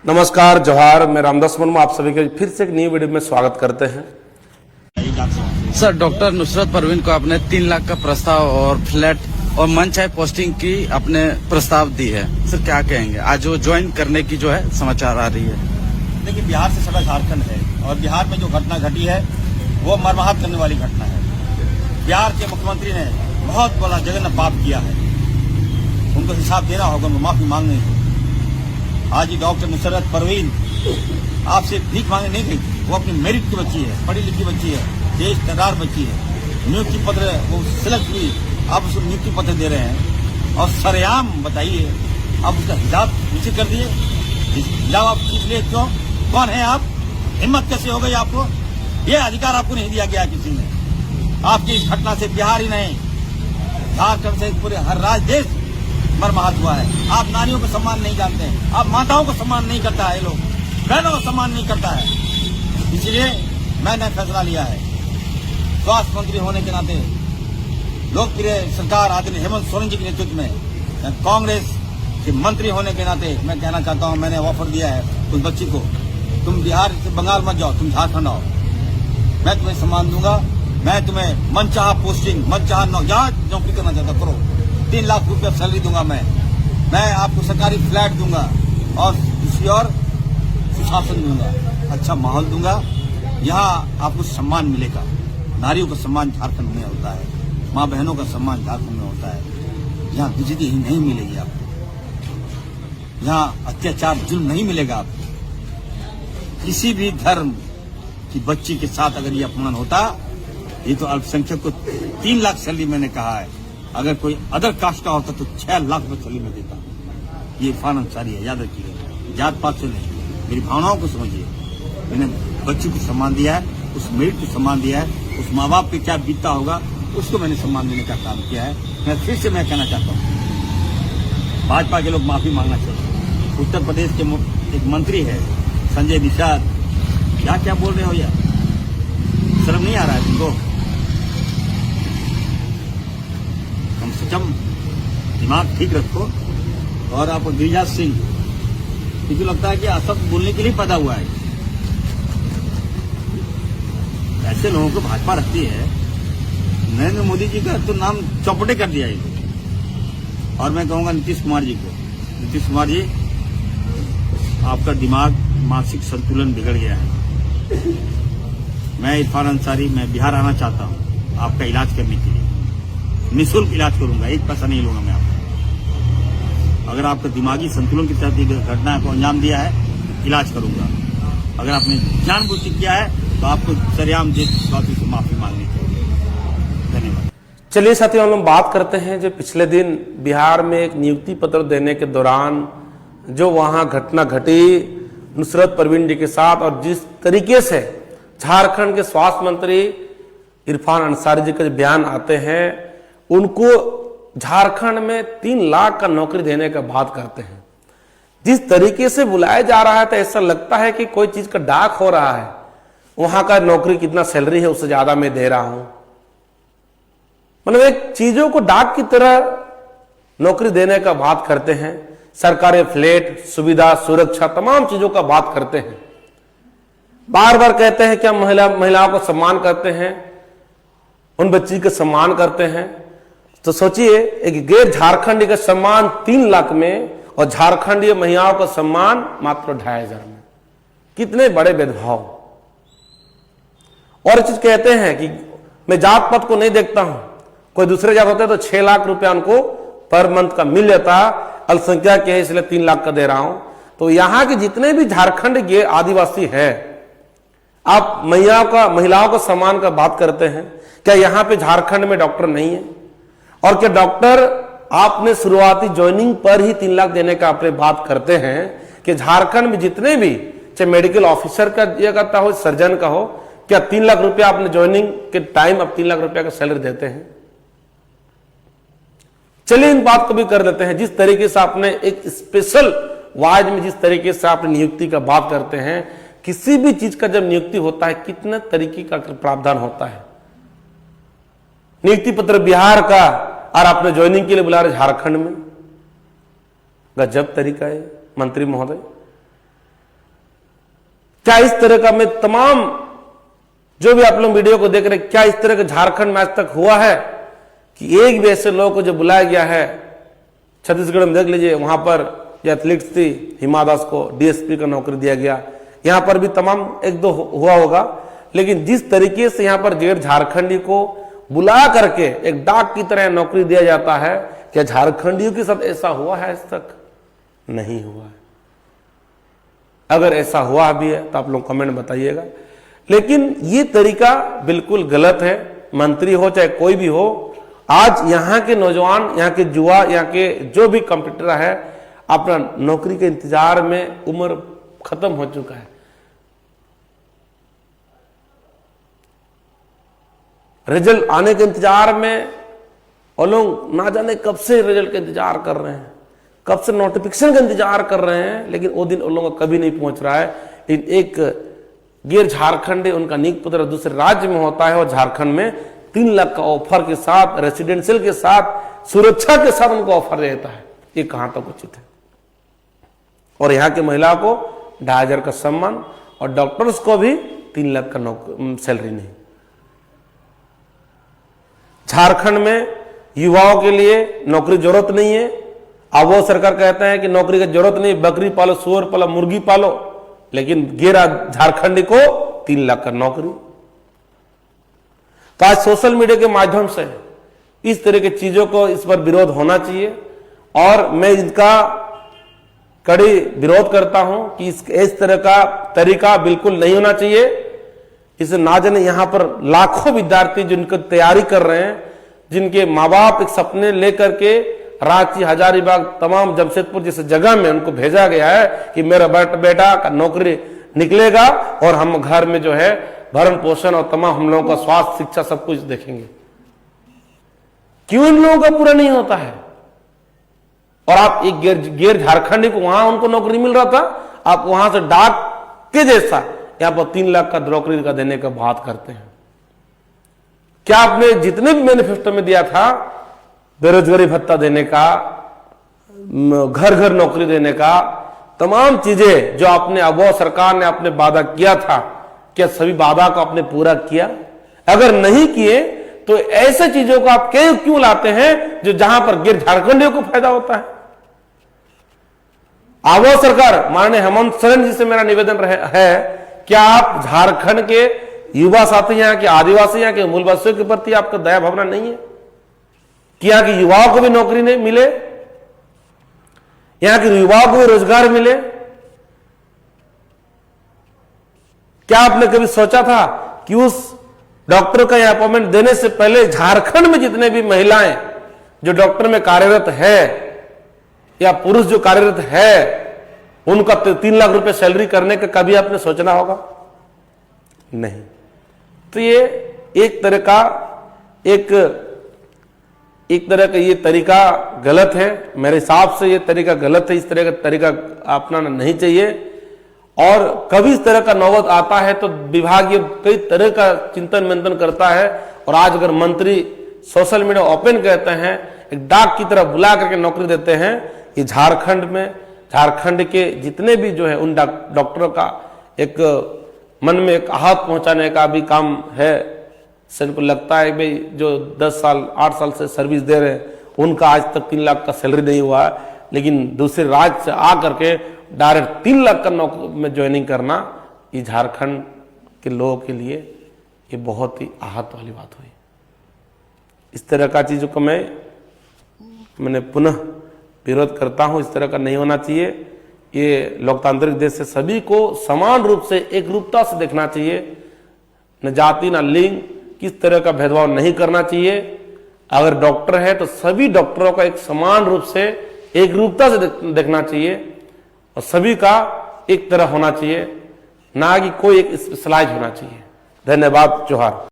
नमस्कार, जोहार। मैं रामदास मुर्मू आप सभी के फिर से एक नई वीडियो में स्वागत करते हैं। सर, डॉक्टर नुसरत परवीन को आपने 3 लाख का प्रस्ताव और फ्लैट और मन चाहे पोस्टिंग की आपने प्रस्ताव दी है। सर क्या कहेंगे, आज वो ज्वाइन करने की जो है समाचार आ रही है। देखिए, बिहार से सटा झारखंड है और बिहार में जो घटना घटी है वो मर्माहत करने वाली घटना है। बिहार के मुख्यमंत्री ने बहुत बड़ा जघन्य पाप किया है, उनको हिसाब देना होगा, उनको माफी मांगनी है। आज ही डॉक्टर नुसरत परवीन आपसे भीख मांगने नहीं गई, वो अपनी मेरिट की बच्ची है, पढ़ी लिखी बच्ची है, देश तैयार बच्ची है। नियुक्ति पत्र वो सिलेक्ट हुई, आप उसको नियुक्ति पत्र दे रहे हैं और सरेआम बताइए आप उसका हिजाब नीचे कर दिए। हिजाब आप खींच लिए क्यों? कौन है आप? हिम्मत कैसे हो गई आपको? ये अधिकार आपको नहीं दिया गया किसी ने। आपकी इस घटना से बिहार ही नहीं, झारखंड से पूरे हर राज्य देश मर्माहत हुआ है। आप नारियों को सम्मान नहीं जानते हैं, आप माताओं को सम्मान नहीं करता है, लोग बहनों को सम्मान नहीं करता है। इसलिए मैंने फैसला लिया है, स्वास्थ्य मंत्री होने के नाते, लोकप्रिय सरकार आदरणीय हेमंत सोरेन जी के नेतृत्व में, कांग्रेस के मंत्री होने के नाते मैं कहना चाहता हूं, मैंने ऑफर दिया है उस बच्ची को, तुम बिहार से बंगाल मत जाओ, तुम झारखंड आओ, मैं तुम्हें सम्मान दूंगा। मैं तुम्हें मनचाहा पोस्टिंग, मनचाहा नौकरी करना चाहता करो, 3 लाख रुपया सैलरी दूंगा। मैं आपको सरकारी फ्लैट दूंगा और दूसरी और सुशासन दूंगा, अच्छा माहौल दूंगा। यहाँ आपको सम्मान मिलेगा। नारियों का सम्मान झारखंड में होता है, माँ बहनों का सम्मान झारखंड में होता है। यहाँ बेइज्जती ही नहीं मिलेगी आपको, यहाँ अत्याचार जुल्म नहीं मिलेगा आपको। किसी भी धर्म की बच्ची के साथ अगर ये अपमान होता, ये तो अल्पसंख्यक को 3 लाख सैलरी मैंने कहा है, अगर कोई अदर कास्ट का होता तो 6 लाख में सैलरी में देता। ये इरफान अंसारी है, याद रखिए, जात पात से नहीं, मेरी भावनाओं को समझिए। मैंने बच्ची को सम्मान दिया है, उस मेरिट को सम्मान दिया है, उस माँ बाप पे क्या बीतता होगा उसको मैंने सम्मान देने का काम किया है। मैं फिर से मैं कहना चाहता हूँ, भाजपा के लोग माफी मांगना चाहिए। उत्तर प्रदेश के एक मंत्री है संजय निषाद, क्या क्या बोल रहे हो यार, शर्म नहीं आ रहा है तुमको? कम से कम दिमाग ठीक रखो। और आप गिरिराज सिंह, मुझे लगता है कि सब बोलने के लिए पैदा हुआ है। ऐसे लोगों को भाजपा रखती है। नरेंद्र मोदी जी का तो नाम चौपटे कर दिया है। और मैं कहूंगा नीतीश कुमार जी को, नीतीश कुमार जी, आपका दिमाग मानसिक संतुलन बिगड़ गया है। मैं इरफान अंसारी, मैं बिहार आना चाहता हूं आपका इलाज करने के लिए, निःशुल्क इलाज करूंगा, 1 पैसा नहीं लूंगा मैं आपको। अगर आपका दिमागी संतुलन के तहत घटना को अंजाम दिया है, इलाज करूंगा। अगर आपने जानबूझ के किया है तो आपको सरेआम देशवासियों से माफी मांगनी चाहिए। धन्यवाद। चलिए साथियों, हम बात करते हैं जो पिछले दिन बिहार में एक नियुक्ति पत्र देने के दौरान जो वहां घटना घटी नुसरत परवीन जी के साथ, और जिस तरीके से झारखंड के स्वास्थ्य मंत्री इरफान अंसारी जी के बयान आते हैं, उनको झारखंड में 3 लाख का नौकरी देने का बात करते हैं। जिस तरीके से बुलाया जा रहा है तो ऐसा लगता है कि कोई चीज का डाक हो रहा है, वहां का नौकरी कितना सैलरी है उससे ज्यादा मैं दे रहा हूं। मतलब एक चीजों को डाक की तरह नौकरी देने का बात करते हैं। सरकारी फ्लैट, सुविधा, सुरक्षा, तमाम चीजों का बात करते हैं। बार बार कहते हैं कि हम महिलाओं को सम्मान करते हैं, उन बच्ची का सम्मान करते हैं। तो सोचिए, एक गैर झारखंडी का सम्मान 3 लाख में और झारखंडी महिलाओं का सम्मान मात्र 2500 में। कितने बड़े भेदभाव। और चीज कहते हैं कि मैं जात पात को नहीं देखता हूं, कोई दूसरे जात होते तो 6 लाख रुपया उनको पर मंथ का मिल जाता, अल्पसंख्यक है इसलिए 3 लाख का दे रहा हूं। तो यहां के जितने भी झारखंड के आदिवासी है, आप महिलाओं का सम्मान का बात करते हैं। क्या यहां पे झारखंड में डॉक्टर नहीं है? और क्या डॉक्टर आपने शुरुआती ज्वाइनिंग पर ही 3 लाख देने का आपने बात करते हैं कि झारखंड में जितने भी, चाहे मेडिकल ऑफिसर का ये करता हो, सर्जन का हो, क्या 3 लाख रुपया आपने ज्वाइनिंग के टाइम अब 3 लाख रुपया का सैलरी देते हैं? चलिए इन बात को भी कर लेते हैं। जिस तरीके से आपने एक स्पेशल वार्ड में जिस तरीके से आपने नियुक्ति का बात करते हैं, किसी भी चीज का जब नियुक्ति होता है कितने तरीके का प्रावधान होता है। नियुक्ति पत्र बिहार का और आपने ज्वाइनिंग के लिए बुला रहे झारखंड में, गजब तरीका है मंत्री महोदय। क्या इस तरह का मैं तमाम जो भी आप लोग वीडियो को देख रहे हैं, क्या इस तरह का झारखंड में आज तक हुआ है कि एक भी ऐसे लोगों को जो बुलाया गया है? छत्तीसगढ़ में देख लीजिए, वहां पर जो एथलीट्स थी हिमा दास को डीएसपी का नौकरी दिया गया, यहां पर भी तमाम एक दो हुआ होगा, लेकिन जिस तरीके से यहां पर गैर झारखंडी को बुला करके एक डाक की तरह नौकरी दिया जाता है, क्या झारखंडियों के साथ ऐसा हुआ है? आज तक नहीं हुआ है। अगर ऐसा हुआ भी है तो आप लोग कमेंट बताइएगा। लेकिन ये तरीका बिल्कुल गलत है। मंत्री हो चाहे कोई भी हो, आज यहाँ के नौजवान, यहाँ के युवा, यहाँ के जो भी कंप्यूटर है, अपना नौकरी के इंतजार में उम्र खत्म हो चुका है। रिजल्ट आने के इंतजार में और लोग ना जाने कब से रिजल्ट का इंतजार कर रहे हैं, कब से नोटिफिकेशन का इंतजार कर रहे हैं, लेकिन वो दिन उन लोगों का कभी नहीं पहुंच रहा है। लेकिन एक गैर झारखंडी, उनका नियुक्ति पत्र दूसरे राज्य में होता है और झारखंड में 3 लाख का ऑफर के साथ, रेसिडेंशियल के साथ, सुरक्षा के साथ उनको ऑफर देता है। ये कहां तक उचित है? और यहाँ की महिला को 2,500 का सम्मान और डॉक्टर्स को भी 3 लाख का सैलरी नहीं। झारखंड में युवाओं के लिए नौकरी जरूरत नहीं है। अब वो सरकार कहते हैं कि नौकरी की जरूरत नहीं, बकरी पालो, सुअर पालो, मुर्गी पालो, लेकिन गैर झारखंडी को 3 लाख का नौकरी। तो आज सोशल मीडिया के माध्यम से इस तरह की चीजों को, इस पर विरोध होना चाहिए और मैं इनका कड़ी विरोध करता हूं कि इस तरह का तरीका बिल्कुल नहीं होना चाहिए। इसे ना जाने यहां पर लाखों विद्यार्थी जिनकी तैयारी कर रहे हैं, जिनके माँ बाप एक सपने लेकर के रांची, हजारीबाग, तमाम जमशेदपुर जैसे जगह में उनको भेजा गया है कि मेरा बेटा का नौकरी निकलेगा और हम घर में जो है भरण पोषण और तमाम हम लोगों का स्वास्थ्य, शिक्षा सब कुछ देखेंगे। क्यों इन लोगों का पूरा नहीं होता है? और आप एक गैर झारखंडी को वहां उनको नौकरी मिल रहा था, आप वहां से डाक के जैसा यहां पर 3 लाख का नौकरी का देने का बात करते हैं। क्या आपने जितने भी मैनिफेस्टो में दिया था, बेरोजगारी भत्ता देने का, घर घर नौकरी देने का, तमाम चीजें जो आपने अब वो सरकार ने आपने वादा किया था, क्या सभी वादा को आपने पूरा किया? अगर नहीं किए तो ऐसे चीजों को आप क्यों लाते हैं जो जहां पर गैर झारखंडियों को फायदा होता है? आबो सरकार, माननीय हेमंत सोरेन जी से मेरा निवेदन है, क्या आप झारखंड के युवा साथी, यहाँ के आदिवासी, यहाँ के मूलवासियों के प्रति आपका दया भावना नहीं है कि यहाँ के युवाओं को भी नौकरी नहीं मिले, यहाँ के युवाओं को भी रोजगार मिले? क्या आपने कभी सोचा था कि उस डॉक्टर का यह अपॉइंटमेंट देने से पहले झारखंड में जितने भी महिलाएं जो डॉक्टर में कार्यरत है या पुरुष जो कार्यरत है, उनका 3 लाख रुपए सैलरी करने का कभी आपने सोचना होगा? नहीं। तो ये एक तरह का ये तरीका गलत है। मेरे हिसाब से ये तरीका गलत है। इस तरह का तरीका अपनाना नहीं चाहिए। और कभी इस तरह का नौबत आता है तो विभाग ये कई तरह का चिंतन मंथन करता है। और आज अगर मंत्री सोशल मीडिया ओपन कहते हैं, एक डाक की तरह बुला करके नौकरी देते हैं, ये झारखंड के जितने भी जो है उन डॉक्टरों का एक मन में एक आहत पहुंचाने का भी काम है। को लगता है भाई जो 10 साल 8 साल से सर्विस दे रहे हैं, उनका आज तक 3 लाख का सैलरी नहीं हुआ है, लेकिन दूसरे राज्य से आ करके डायरेक्ट 3 लाख का नौकरी में ज्वाइनिंग करना, ये झारखंड के लोगों के लिए ये बहुत ही आहत वाली बात हुई। इस तरह का चीजों को मैंने पुनः विरोध करता हूं। इस तरह का नहीं होना चाहिए। ये लोकतांत्रिक देश से सभी को समान रूप से एक रूपता से देखना चाहिए, न जाति न लिंग, किस तरह का भेदभाव नहीं करना चाहिए। अगर डॉक्टर है तो सभी डॉक्टरों का एक समान रूप से एक रूपता से देखना चाहिए और सभी का एक तरह होना चाहिए, ना कि कोई एक स्पेशलाइज होना चाहिए। धन्यवाद। जोहार।